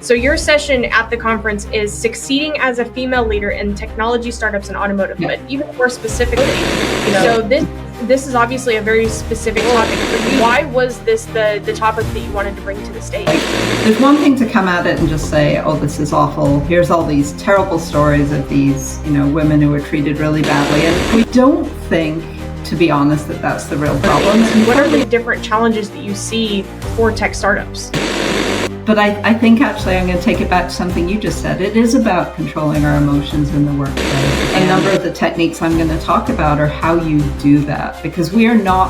So your session at the conference is succeeding as a female leader in technology startups and automotive, but even more specifically, so this is obviously a very specific topic. Why was this the topic that you wanted to bring to the stage? There's one thing to come at it and just say, oh, this is awful. Here's all these terrible stories of these, women who were treated really badly. And we don't think, to be honest, that that's the real problem. And what are the different challenges that you see for tech startups? But I think actually I'm going to take it back to something you just said. It is about controlling our emotions in the workplace. A number of the techniques I'm going to talk about are how you do that, because we are not,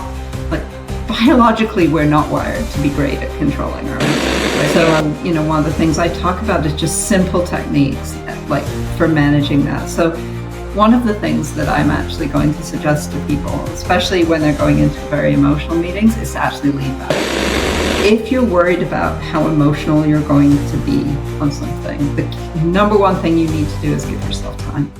biologically, we're not wired to be great at controlling our emotions. Right? So, one of the things I talk about is just simple techniques, for managing that. So one of the things that I'm actually going to suggest to people, especially when they're going into very emotional meetings, is to actually lead that. If you're worried about how emotional you're going to be on something, the number one thing you need to do is give yourself time.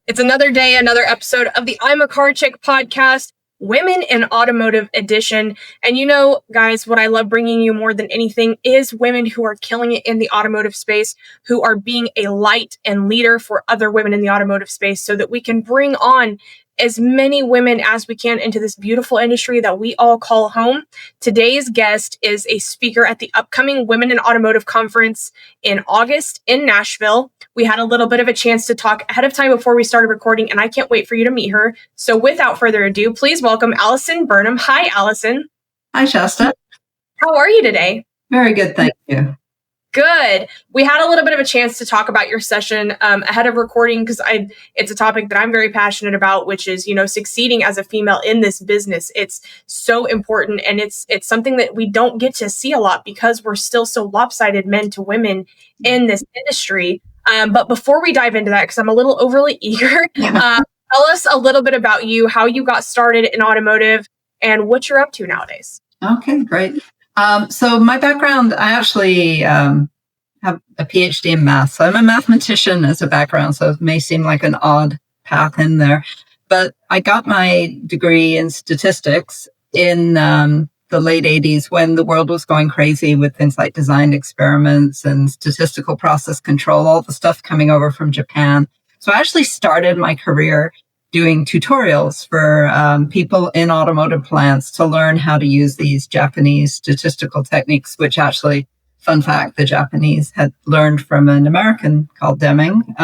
It's another day, another episode of the I'm a Car Chick podcast, Women in Automotive Edition. And guys, what I love bringing you more than anything is women who are killing it in the automotive space, who are being a light and leader for other women in the automotive space so that we can bring on as many women as we can into this beautiful industry that we all call home. Today's guest is a speaker at the upcoming Women in Automotive Conference in August in Nashville. We had a little bit of a chance to talk ahead of time before we started recording, and I can't wait for you to meet her. So without further ado, please welcome Alison Burnham. Hi, Alison. Hi, Shasta. How are you today? Very good, thank you. Good. We had a little bit of a chance to talk about your session ahead of recording because it's a topic that I'm very passionate about, which is, succeeding as a female in this business. It's so important, and it's something that we don't get to see a lot because we're still so lopsided men to women in this industry. But before we dive into that, because I'm a little overly eager, tell us a little bit about you, how you got started in automotive, and what you're up to nowadays. Okay, great. So my background, I actually have a PhD in math. So I'm a mathematician as a background, so it may seem like an odd path in there. But I got my degree in statistics in the late 80s when the world was going crazy with things like design experiments and statistical process control, all the stuff coming over from Japan. So I actually started my career doing tutorials for people in automotive plants to learn how to use these Japanese statistical techniques, which actually, fun fact, the Japanese had learned from an American called Deming.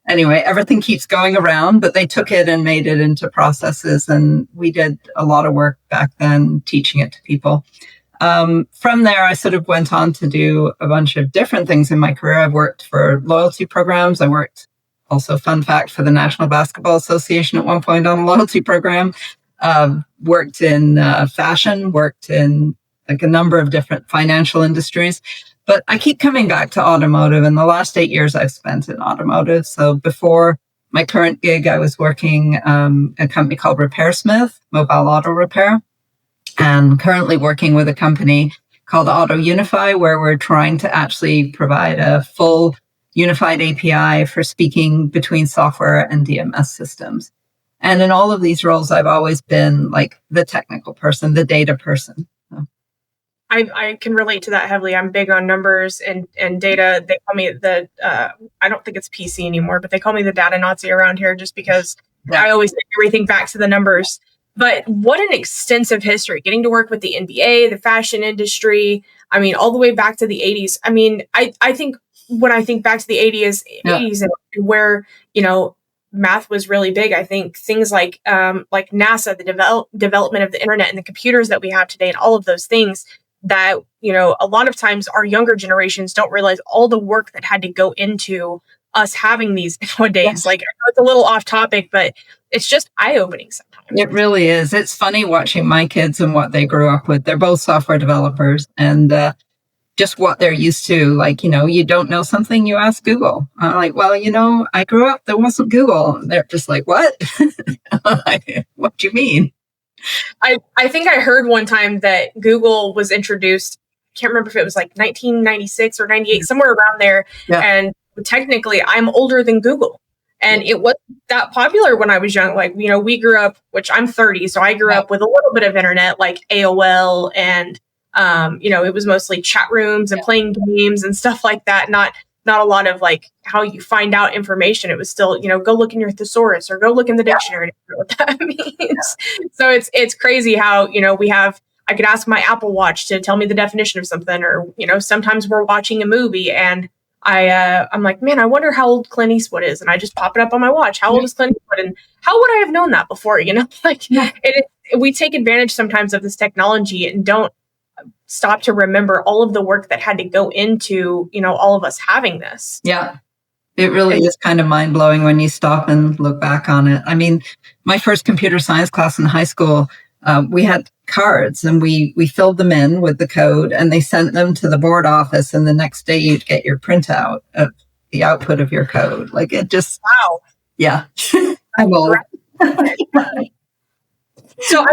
Anyway, everything keeps going around, but they took it and made it into processes. And we did a lot of work back then teaching it to people. From there, I sort of went on to do a bunch of different things in my career. I've worked for loyalty programs. I worked also, fun fact, for the National Basketball Association at one point on a loyalty program. Worked in fashion, worked in a number of different financial industries. But I keep coming back to automotive, and the last 8 years I've spent in automotive. So before my current gig, I was working a company called RepairSmith, mobile auto repair, and currently working with a company called AutoUnify, where we're trying to actually provide a full unified API for speaking between software and DMS systems. And in all of these roles, I've always been like the technical person, the data person. So. I can relate to that heavily. I'm big on numbers and data. They call me I don't think it's PC anymore, but they call me the data Nazi around here just because I always take everything back to the numbers. But what an extensive history, getting to work with the NBA, the fashion industry. I mean, all the way back to the 80s. I mean, I think when I think back to the 80s and where, math was really big, I think things like NASA, the development of the internet and the computers that we have today and all of those things that, a lot of times our younger generations don't realize all the work that had to go into us having these nowadays. Yes. I know it's a little off topic, but it's just eye-opening sometimes. It really is. It's funny watching my kids and what they grew up with. They're both software developers, and just what they're used to. Like, you don't know something, you ask Google. I'm like, well, I grew up, there wasn't Google. And they're just like, what? What do you mean? I think I heard one time that Google was introduced. I can't remember if it was like 1996 or 98, somewhere around there. Yeah. And technically, I'm older than Google. And it wasn't that popular when I was young. Like, we grew up, which I'm 30, so I grew up with a little bit of internet, like AOL, and it was mostly chat rooms and playing games and stuff like that. Not a lot of like how you find out information. It was still, go look in your thesaurus or go look in the dictionary to know what that means. So it's crazy how, I could ask my Apple Watch to tell me the definition of something, or, sometimes we're watching a movie and I'm like, man, I wonder how old Clint Eastwood is. And I just pop it up on my watch. How old is Clint Eastwood? And how would I have known that before? We take advantage sometimes of this technology and don't stop to remember all of the work that had to go into, all of us having this. Yeah. It really is kind of mind blowing when you stop and look back on it. I mean, my first computer science class in high school, we had cards and we filled them in with the code and they sent them to the board office. And the next day you'd get your printout of the output of your code. Like it just, wow. Yeah. I'm old. So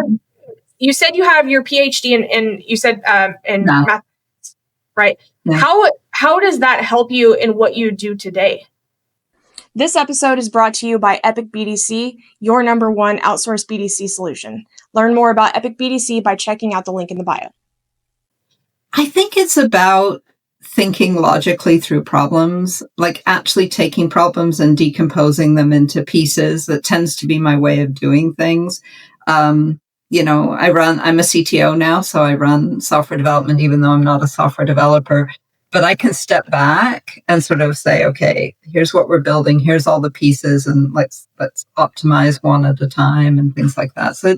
you said you have your PhD in you said in math, right? Yeah. How does that help you in what you do today? This episode is brought to you by Epic BDC, your number one outsourced BDC solution. Learn more about Epic BDC by checking out the link in the bio. I think it's about thinking logically through problems, like actually taking problems and decomposing them into pieces. That tends to be my way of doing things. I'm a CTO now, so I run software development, even though I'm not a software developer. But I can step back and sort of say, okay, here's what we're building. Here's all the pieces, and let's optimize one at a time and things like that. So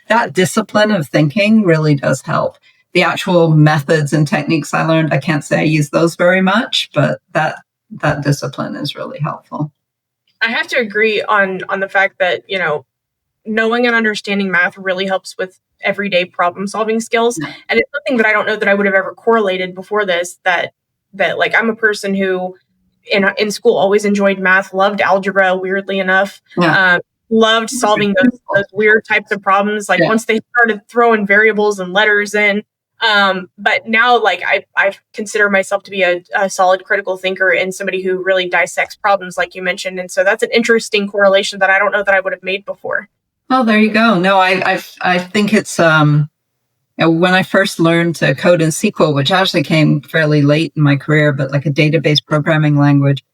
that discipline of thinking really does help. The actual methods and techniques I learned, I can't say I use those very much, but that discipline is really helpful. I have to agree on the fact that, knowing and understanding math really helps with everyday problem solving skills. And it's something that I don't know that I would have ever correlated before this, that like I'm a person who in school always enjoyed math, loved algebra, weirdly enough, loved solving those weird types of problems. Like once they started throwing variables and letters in, but now like I consider myself to be a solid critical thinker and somebody who really dissects problems like you mentioned. And so that's an interesting correlation that I don't know that I would have made before. Oh, there you go. No, I think it's when I first learned to code in SQL, which actually came fairly late in my career, but like a database programming language,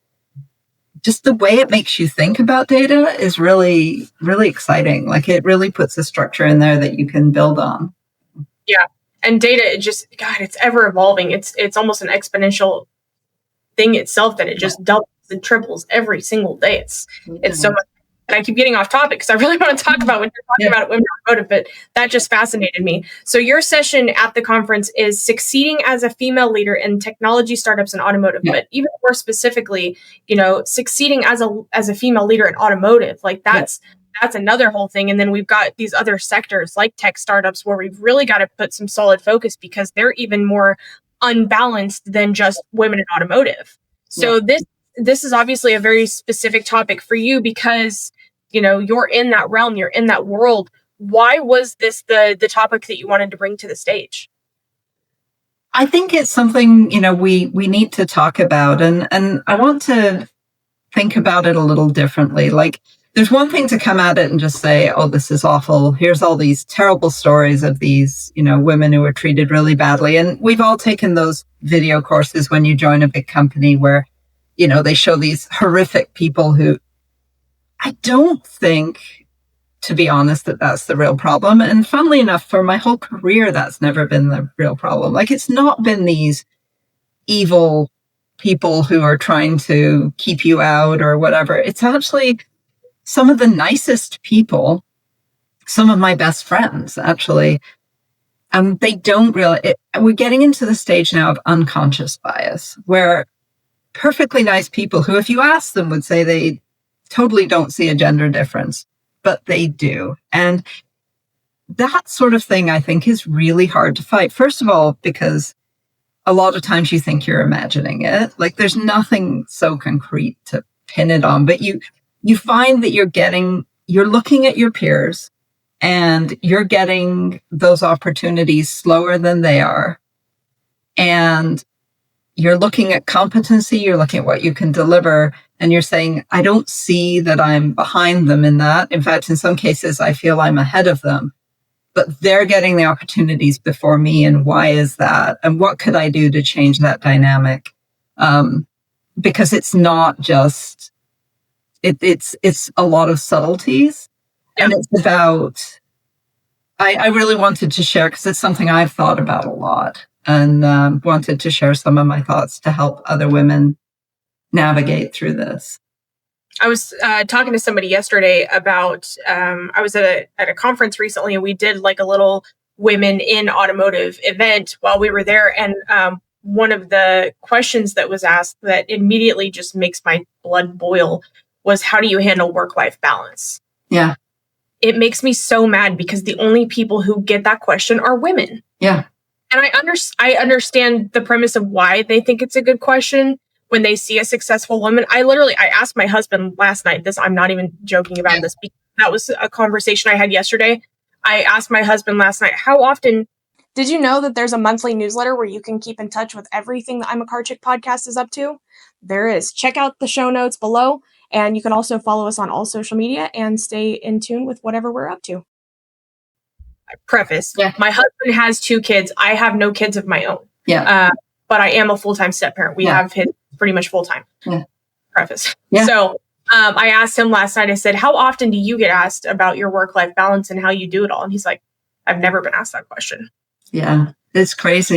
just the way it makes you think about data is really, really exciting. Like it really puts a structure in there that you can build on. Yeah. And data, it's ever evolving. It's almost an exponential thing itself that it just doubles and triples every single day. It's so much. And I keep getting off topic because I really want to talk about when you're talking about Women in Automotive, but that just fascinated me. So your session at the conference is succeeding as a female leader in technology startups and automotive, but even more specifically, succeeding as a female leader in automotive, like that's another whole thing. And then we've got these other sectors like tech startups where we've really got to put some solid focus because they're even more unbalanced than just women in automotive. So this is obviously a very specific topic for you because you're in that realm, you're in that world. Why was this the topic that you wanted to bring to the stage? I think it's something, we need to talk about. And I want to think about it a little differently. Like there's one thing to come at it and just say, oh, this is awful. Here's all these terrible stories of these, women who were treated really badly. And we've all taken those video courses when you join a big company where, they show these horrific people who I don't think, to be honest, that's the real problem. And funnily enough, for my whole career, that's never been the real problem. Like it's not been these evil people who are trying to keep you out or whatever. It's actually some of the nicest people, some of my best friends, actually. They don't really, we're getting into the stage now of unconscious bias, where perfectly nice people who, if you ask them, would say they totally don't see a gender difference, but they do. And that sort of thing, I think, is really hard to fight. First of all, because a lot of times you think you're imagining it. Like there's nothing so concrete to pin it on, but you find that you're looking at your peers and you're getting those opportunities slower than they are. And you're looking at competency, you're looking at what you can deliver, and you're saying, I don't see that I'm behind them in that. In fact, in some cases, I feel I'm ahead of them, but they're getting the opportunities before me. And why is that? And what could I do to change that dynamic? Because it's not just, it's a lot of subtleties. And it's about, I really wanted to share, because it's something I've thought about a lot, and wanted to share some of my thoughts to help other women navigate through this. I was talking to somebody yesterday about, I was at a conference recently, and we did like a little Women in Automotive event while we were there. And one of the questions that was asked that immediately just makes my blood boil was, how do you handle work-life balance? Yeah. It makes me so mad because the only people who get that question are women. Yeah. And I understand the premise of why they think it's a good question when they see a successful woman. I asked my husband last night, I'm not even joking about this, because that was a conversation I had yesterday. I asked my husband last night, how often did you know that there's a monthly newsletter where you can keep in touch with everything that I'm a Car Chick podcast is up to? There is. Check out the show notes below. And you can also follow us on all social media and stay in tune with whatever we're up to. Preface. Yeah. My husband has 2 kids. I have no kids of my own. Yeah. But I am a full-time step-parent. We have his pretty much full-time. Yeah. Preface. Yeah. So I asked him last night, I said, how often do you get asked about your work-life balance and how you do it all? And he's like, I've never been asked that question. Yeah. It's crazy.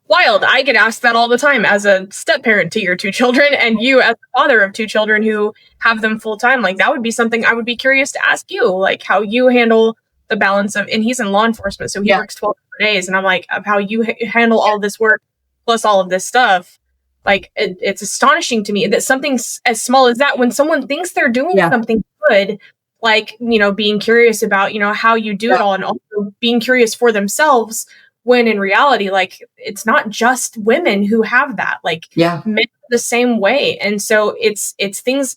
Wild. I get asked that all the time as a step-parent to your 2 children, and you as a father of 2 children who have them full-time. Like, that would be something I would be curious to ask you, like how you handle the balance of, and he's in law enforcement, so he works 12 days. And I'm like, of how you handle all this work plus all of this stuff. Like, it's astonishing to me that something as small as that, when someone thinks they're doing something good, like, being curious about, how you do it all, and also being curious for themselves, when in reality, like, it's not just women who have that, like men the same way. And so it's things,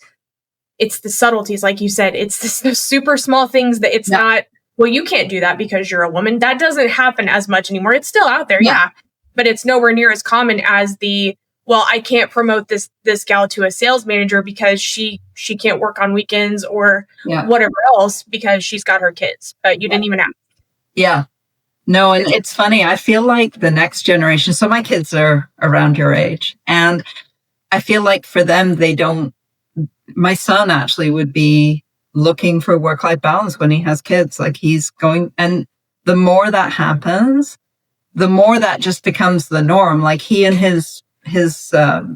it's the subtleties, like you said, it's the super small things that it's not, well, you can't do that because you're a woman. That doesn't happen as much anymore. It's still out there. Yeah. But it's nowhere near as common as well, I can't promote this gal to a sales manager because she can't work on weekends or whatever else because she's got her kids, but you didn't even ask. Yeah. No, and it's funny. I feel like the next generation, so my kids are around your age, and I feel like for them, my son actually would be looking for work-life balance when he has kids. Like, he's going, and the more that happens, the more that just becomes the norm. Like, he and his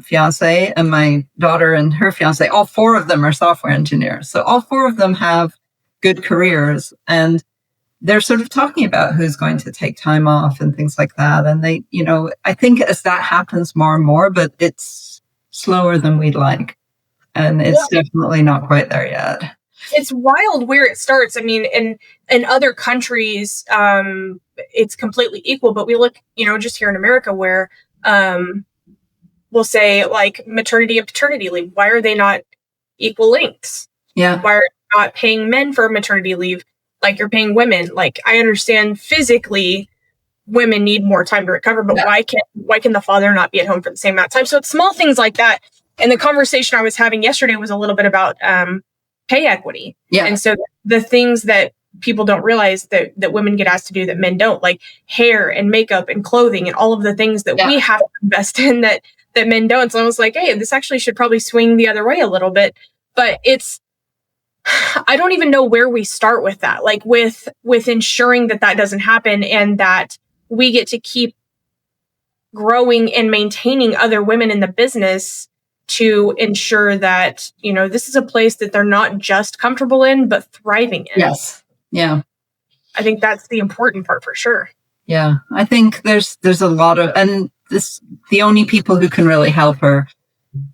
fiance and my daughter and her fiance, all 4 of them are software engineers. So all 4 of them have good careers, and they're sort of talking about who's going to take time off and things like that. And they, I think as that happens more and more, but it's slower than we'd like. And it's definitely not quite there yet. It's wild where it starts. I mean, in other countries, it's completely equal, but we look, just here in America where, we'll say like maternity and paternity leave. Why are they not equal lengths? Yeah. Why are you not paying men for maternity leave like you're paying women? Like, I understand physically women need more time to recover, but why can the father not be at home for the same amount of time? So it's small things like that. And the conversation I was having yesterday was a little bit about pay equity. Yeah. And so the things that people don't realize that women get asked to do that men don't, like hair and makeup and clothing and all of the things that we have to invest in that men don't. So I was like, hey, this actually should probably swing the other way a little bit. But I don't even know where we start with that, like with ensuring that doesn't happen and that we get to keep growing and maintaining other women in the business to ensure that, this is a place that they're not just comfortable in, but thriving in. Yes. Yeah. I think that's the important part for sure. Yeah. I think there's a lot of, and the only people who can really help are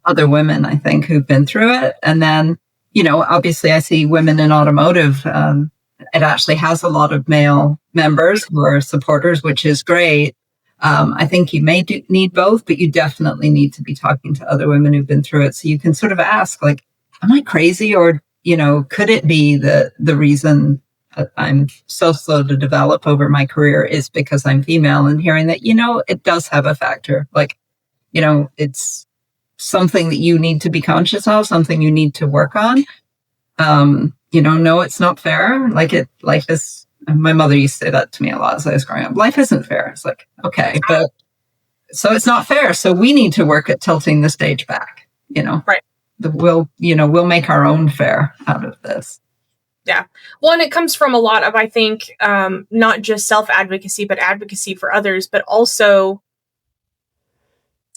other women, I think, who've been through it. And then, obviously I see Women in Automotive. It actually has a lot of male members who are supporters, which is great. I think you may need both, but you definitely need to be talking to other women who've been through it. So you can sort of ask, like, am I crazy? Or, could it be that the reason I'm so slow to develop over my career is because I'm female? And hearing that, it does have a factor. Like, it's something that you need to be conscious of, something you need to work on. No, it's not fair. Life is, my mother used to say that to me a lot as I was growing up. Life isn't fair. It's like, okay, but so it's not fair. So we need to work at tilting the stage back, Right. We'll make our own fair out of this. Yeah. Well, and it comes from a lot of, I think, not just self-advocacy, but advocacy for others, but also,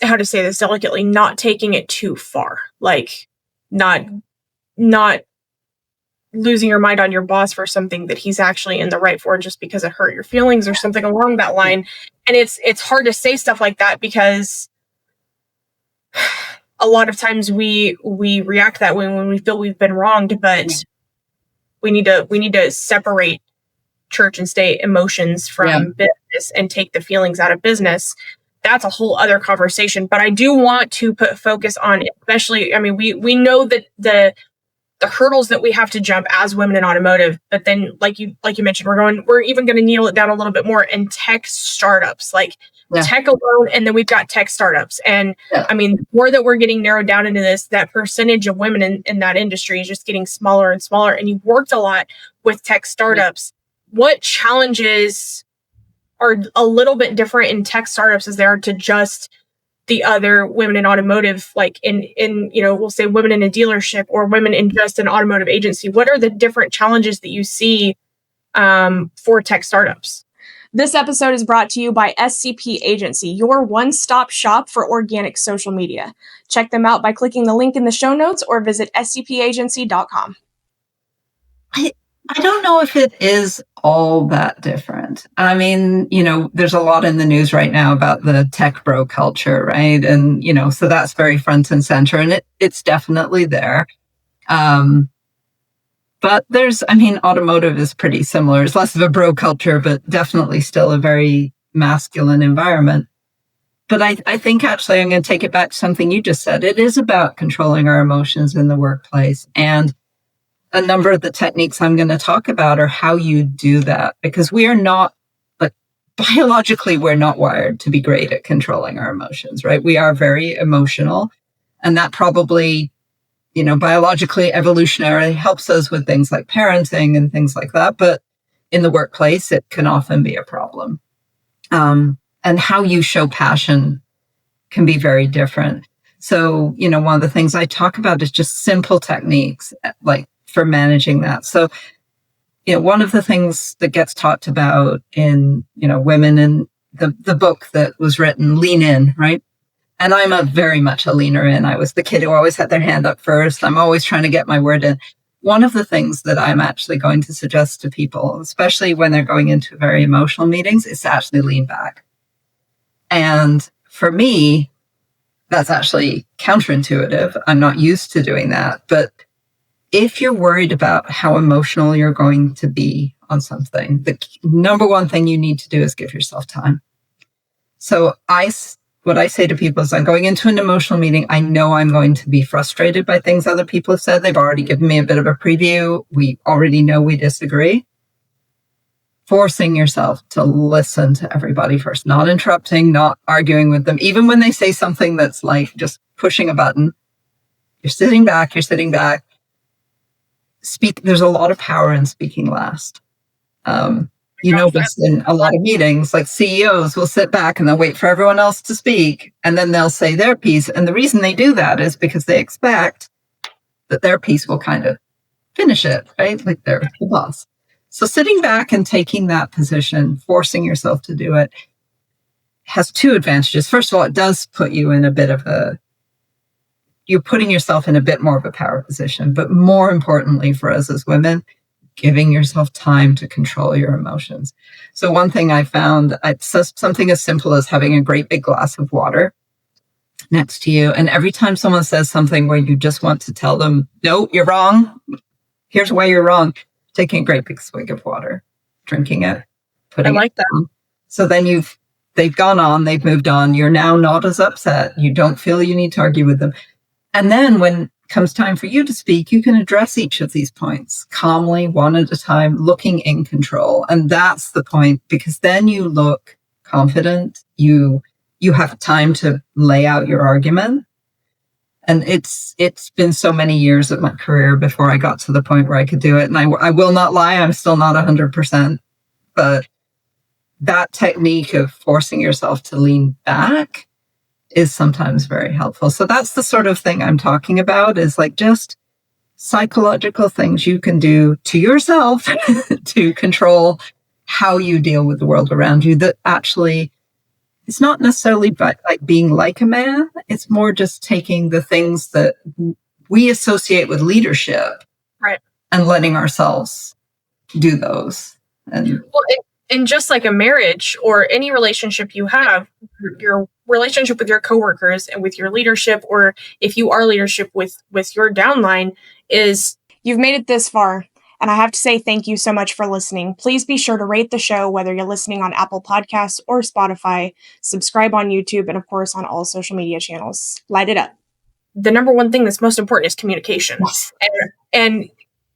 how to say this delicately, not taking it too far. Like not losing your mind on your boss for something that he's actually in the right for just because it hurt your feelings or something along that line. And it's hard to say stuff like that because a lot of times we react that way when we feel we've been wronged, but we need to separate church and state emotions from business and take the feelings out of business. That's a whole other conversation. But I do want to put focus on, especially, I mean, we know that the hurdles that we have to jump as women in automotive, but then like you mentioned, we're even going to needle it down a little bit more in tech startups, like tech alone. And then we've got tech startups. And I mean, the more that we're getting narrowed down into this, that percentage of women in that industry is just getting smaller and smaller. And you've worked a lot with tech startups. What challenges are a little bit different in tech startups as there are to just the other women in automotive, like in we'll say women in a dealership or women in just an automotive agency? What are the different challenges that you see for tech startups? This episode is brought to you by SCP Agency, your one-stop shop for organic social media. Check them out by clicking the link in the show notes or visit scpagency.com. I don't know if it is all that different. I mean, there's a lot in the news right now about the tech bro culture, right? And, so that's very front and center, and it's definitely there. But automotive is pretty similar. It's less of a bro culture, but definitely still a very masculine environment. But I think actually I'm going to take it back to something you just said. It is about controlling our emotions in the workplace. And a number of the techniques I'm going to talk about are how you do that, because we are not, biologically, we're not wired to be great at controlling our emotions, right? We are very emotional, and that probably, biologically, evolutionarily helps us with things like parenting and things like that. But in the workplace, it can often be a problem. And how you show passion can be very different. So, one of the things I talk about is just simple techniques, like for managing that. So, one of the things that gets talked about in, women in the book that was written, Lean In, right? And I'm very much a leaner in. I was the kid who always had their hand up first. I'm always trying to get my word in. One of the things that I'm actually going to suggest to people, especially when they're going into very emotional meetings, is to actually lean back. And for me, that's actually counterintuitive. I'm not used to doing that. But if you're worried about how emotional you're going to be on something, the number one thing you need to do is give yourself time. So what I say to people is, I'm going into an emotional meeting. I know I'm going to be frustrated by things other people have said. They've already given me a bit of a preview. We already know we disagree. Forcing yourself to listen to everybody first, not interrupting, not arguing with them. Even when they say something that's like just pushing a button, you're sitting back. Speak. There's a lot of power in speaking last. This in a lot of meetings, like CEOs will sit back and they'll wait for everyone else to speak, and then they'll say their piece. And the reason they do that is because they expect that their piece will kind of finish it, right? Like they're the boss. So sitting back and taking that position, forcing yourself to do it, has two advantages. First of all, it does put you in you're putting yourself in a bit more of a power position. But more importantly for us as women, giving yourself time to control your emotions. So one thing I found, something as simple as having a great big glass of water next to you. And every time someone says something where you just want to tell them, no, you're wrong. Here's why you're wrong. Taking a great big swig of water, drinking it, putting I like it down. So then you've they've gone on, they've moved on. You're now not as upset. You don't feel you need to argue with them. And then when it comes time for you to speak, you can address each of these points calmly, one at a time, looking in control. And that's the point, because then you look confident. You have time to lay out your argument. And it's been so many years of my career before I got to the point where I could do it. And I will not lie, I'm still not 100%. But that technique of forcing yourself to lean back is sometimes very helpful. So that's the sort of thing I'm talking about, is like just psychological things you can do to yourself to control how you deal with the world around you, that actually it's not necessarily like being like a man. It's more just taking the things that we associate with leadership, right, and letting ourselves do those. And just like a marriage or any relationship you have, your relationship with your coworkers and with your leadership, or if you are leadership with your downline, is you've made it this far. And I have to say thank you so much for listening. Please be sure to rate the show, whether you're listening on Apple Podcasts or Spotify, subscribe on YouTube, and of course on all social media channels. Light it up. The number one thing that's most important is communication. Yes. And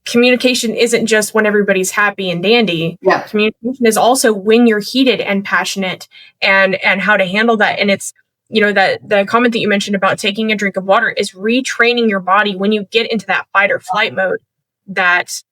communication isn't just when everybody's happy and dandy. Yeah. Communication is also when you're heated and passionate, and how to handle that. And it's, that the comment that you mentioned about taking a drink of water is retraining your body when you get into that fight or flight mode, that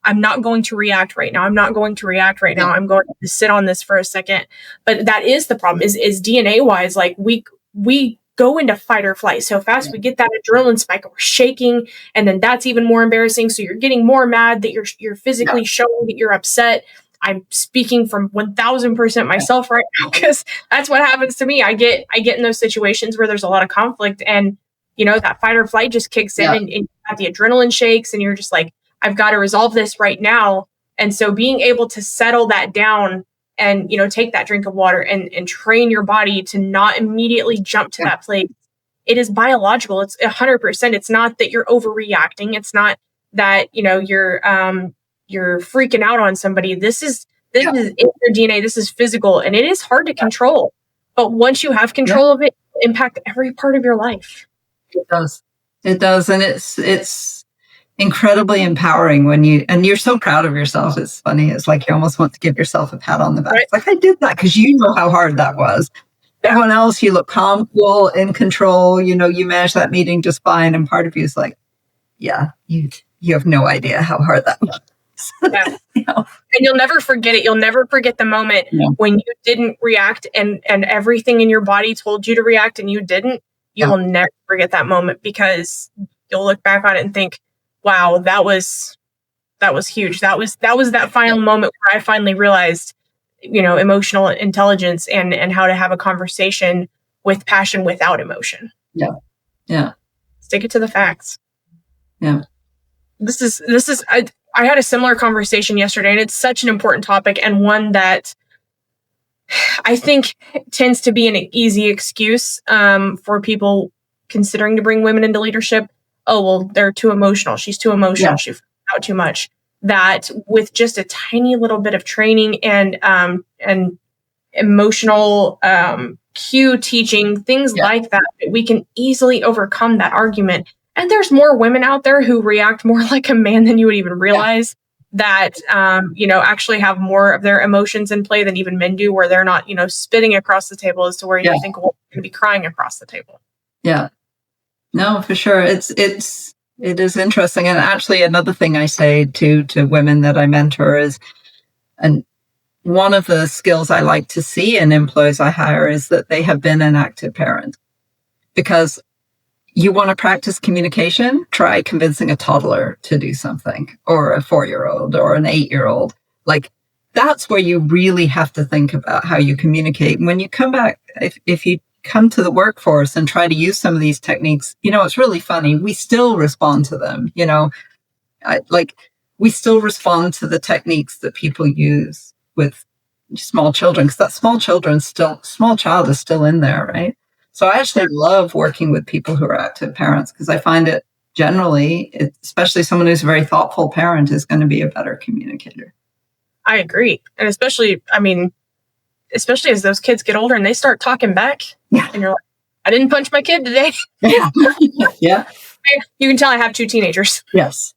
I'm not going to react right now. I'm not going to react right now. I'm going to sit on this for a second. But that is the problem, is DNA wise, like we go into fight or flight so fast. We get that adrenaline spike, we're shaking, and then that's even more embarrassing. So you're getting more mad that you're physically showing that you're upset. I'm speaking from 1000% myself right now, because that's what happens to me. I get in those situations where there's a lot of conflict, and that fight or flight just kicks in, and you have the adrenaline shakes, and you're just like, I've got to resolve this right now. And so being able to settle that down and, take that drink of water and train your body to not immediately jump to that place. It is biological. It's 100%. It's not that you're overreacting. It's not that, you're freaking out on somebody. This is in your DNA. This is physical, and it is hard to control. But once you have control of it, it impact every part of your life. It does. It does. And it's incredibly empowering when you're so proud of yourself. It's funny. It's like you almost want to give yourself a pat on the back. Right. It's like, I did that because you know how hard that was. Everyone else, you look calm, cool, in control. You managed that meeting just fine. And part of you is like, yeah, you have no idea how hard that was. Yeah. And you'll never forget it. You'll never forget the moment when you didn't react and everything in your body told you to react and you didn't. You will never forget that moment, because you'll look back on it and think, wow, that was huge. That was that final moment where I finally realized, emotional intelligence and how to have a conversation with passion without emotion. Yeah. Yeah. Stick it to the facts. Yeah. This is I had a similar conversation yesterday, and it's such an important topic, and one that I think tends to be an easy excuse for people considering to bring women into leadership. Oh, well, they're too emotional. She's too emotional. Yeah. She freaks out too much. That with just a tiny little bit of training and emotional cue teaching, things like that, we can easily overcome that argument. And there's more women out there who react more like a man than you would even realize, that, actually have more of their emotions in play than even men do, where they're not, spitting across the table as to where you think, well, you're going to be crying across the table. Yeah. No, for sure. It is interesting. And actually another thing I say to women that I mentor is, and one of the skills I like to see in employees I hire is that they have been an active parent. Because you want to practice communication, try convincing a toddler to do something, or a 4-year-old or an 8-year-old. Like, that's where you really have to think about how you communicate. And when you come back, if you come to the workforce and try to use some of these techniques, it's really funny. We still respond to them, we still respond to the techniques that people use with small children, because that small child is still in there, right? So I actually love working with people who are active parents, because I find it generally, especially someone who's a very thoughtful parent, is going to be a better communicator. I agree. And especially, especially as those kids get older and they start talking back, and you're like, I didn't punch my kid today. Yeah. Yeah. You can tell I have 2 teenagers. Yes.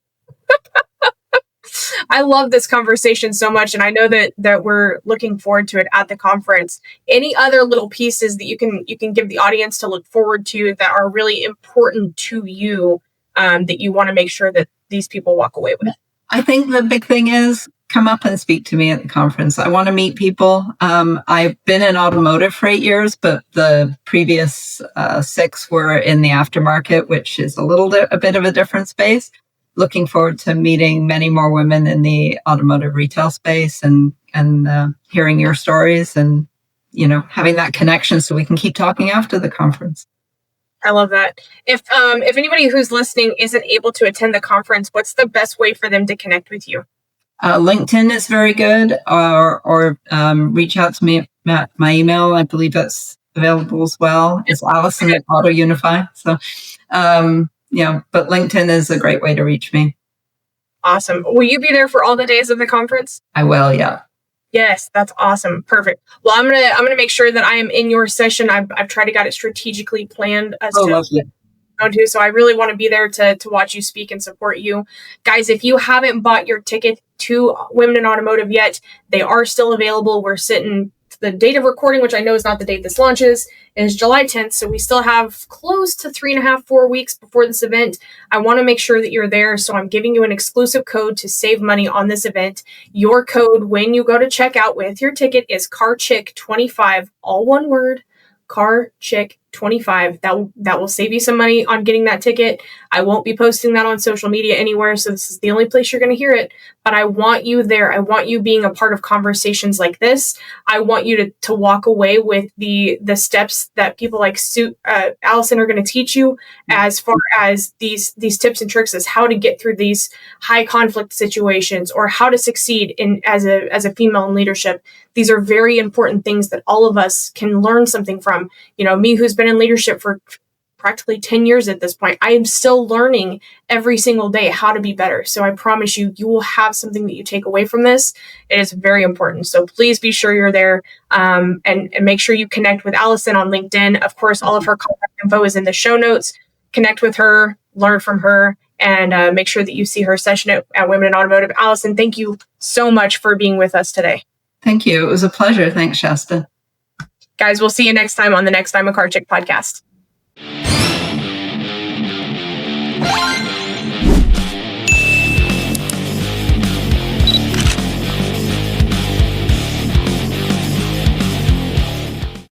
I love this conversation so much, and I know that we're looking forward to it at the conference. Any other little pieces that you can give the audience to look forward to that are really important to you, that you want to make sure that these people walk away with? I think the big thing is come up and speak to me at the conference. I want to meet people. I've been in automotive for 8 years, but the previous 6 were in the aftermarket, which is a bit of a different space. Looking forward to meeting many more women in the automotive retail space and hearing your stories and, having that connection so we can keep talking after the conference. I love that. If anybody who's listening isn't able to attend the conference, what's the best way for them to connect with you? LinkedIn is very good, or reach out to me at my email. I believe that's available as well. It's Alison at AutoUnify. So, but LinkedIn is a great way to reach me. Awesome. Will you be there for all the days of the conference? I will. Yeah. Yes, that's awesome. Perfect. Well, I'm gonna make sure that I am in your session. I've tried to get it strategically planned as to. So I really want to be there to watch you speak and support you. Guys, if you haven't bought your ticket to Women in Automotive yet, they are still available. We're sitting, the date of recording, which I know is not the date this launches, is July 10th. So we still have close to 3.5, 4 weeks before this event. I want to make sure that you're there. So I'm giving you an exclusive code to save money on this event. Your code when you go to checkout with your ticket is CarChick25, all one word, CarChick25. That will save you some money on getting that ticket. I won't be posting that on social media anywhere, so this is the only place you're going to hear it. But I want you there. I want you being a part of conversations like this. I want you to walk away with the steps that people like Alison are going to teach you, as far as these tips and tricks as how to get through these high conflict situations, or how to succeed as a female in leadership. These are very important things that all of us can learn something from. Me, who's been in leadership for practically 10 years at this point, I am still learning every single day how to be better. So I promise you will have something that you take away from this. It is very important. So please be sure you're there, and make sure you connect with Alison on LinkedIn. Of course, all of her contact info is in the show notes. Connect with her, learn from her, and make sure that you see her session at Women in Automotive. Alison, thank you so much for being with us today. Thank you. It was a pleasure. Thanks, Shasta. Guys, we'll see you next time on the Next Time a Car Chick podcast.